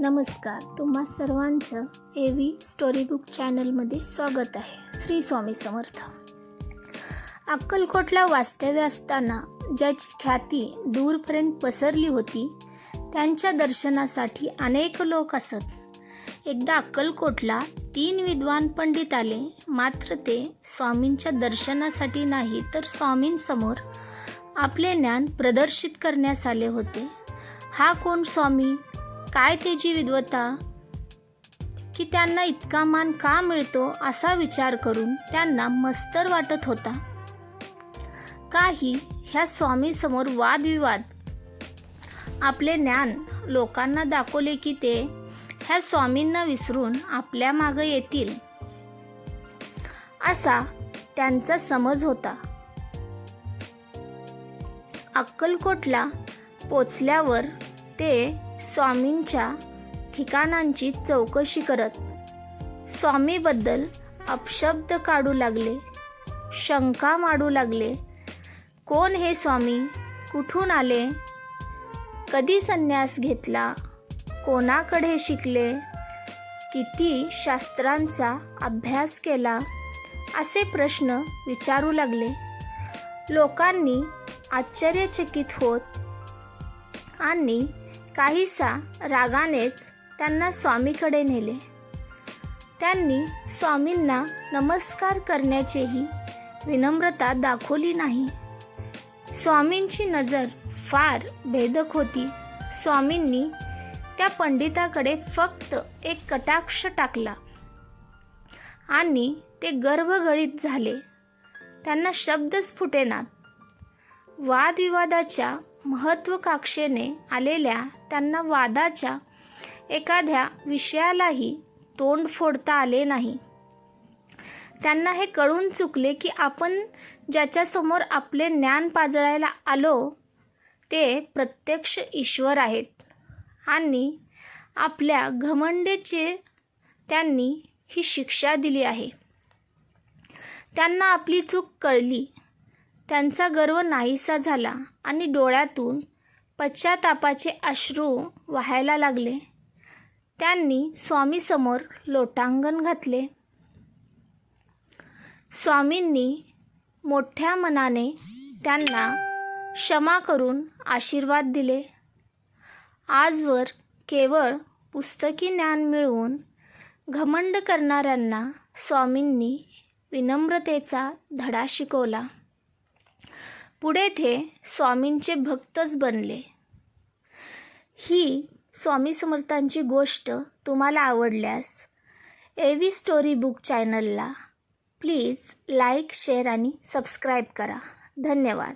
नमस्कार, तुम्हा सर्वांचं एव्ही स्टोरी बुक चॅनलमध्ये स्वागत आहे. श्री स्वामी समर्थ. अक्कलकोटला वास्तव्य असताना ज्याची ख्याती दूरपर्यंत पसरली होती, त्यांच्या दर्शनासाठी अनेक लोक असत. एकदा अक्कलकोटला 3 विद्वान पंडित आले, मात्र ते स्वामींच्या दर्शनासाठी नाही तर स्वामींसमोर आपले ज्ञान प्रदर्शित करण्यास आले होते. हा कोण स्वामी, काय त्याची विद्वत्ता, की त्यांना इतका मान का मिळतो, असा विचार करून त्यांना मत्सर वाटत होता. काही ह्या स्वामी समोर वादविवाद आपले ज्ञान लोकांना दाखवले की ते ह्या स्वामींना विसरून आपल्या मागे येतील, असा त्यांचा समज होता. अक्कलकोटला पोचल्यावर ते स्वामींच्या ठिकाणांची चौकशी करत स्वामीबद्दल अपशब्द काढू लागले, शंका मांडू लागले. कोण हे स्वामी, कुठून आले, कधी संन्यास घेतला, कोणाकडे शिकले, किती शास्त्रांचा अभ्यास केला, असे प्रश्न विचारू लागले. लोकांनी आश्चर्यचकित होत आणि काहीसा रागानेच त्यांना स्वामीकडे नेले. त्यांनी स्वामींना नमस्कार करण्याचीही विनम्रता दाखवली नाही. स्वामींची नजर फार भेदक होती. स्वामींनी त्या पंडिताकडे फक्त एक कटाक्ष टाकला आणि ते गर्भगळीत झाले. त्यांना शब्दच फुटेनात. वादविवादाच्या महत्त्वाकांक्षेने आलेल्या त्यांना वादाच्या एखाद्या विषयालाही तोंड फोडता आले नाही. त्यांना हे कळून चुकले की आपण ज्याच्यासमोर आपले ज्ञान पाजळायला आलो ते प्रत्यक्ष ईश्वर आहेत आणि आपल्या घमंडीचे त्यांनी ही शिक्षा दिली आहे. त्यांना आपली चूक कळली. त्यांचा गर्व नाहीसा झाला आणि डोळ्यातून पश्चातापाचे अश्रू वाहायला लागले. त्यांनी स्वामीसमोर लोटांगण घातले. स्वामींनी मोठ्या मनाने त्यांना क्षमा करून आशीर्वाद दिले. आजवर केवळ पुस्तकी ज्ञान मिळवून घमंड करणाऱ्यांना स्वामींनी विनम्रतेचा धडा शिकवला. पुढे ते स्वामींचे भक्तच बनले. ही स्वामी समर्थांची गोष्ट तुम्हाला आवडल्यास एव्ही स्टोरी बुक चॅनलला प्लीज लाईक, शेअर आणि सबस्क्राईब करा. धन्यवाद.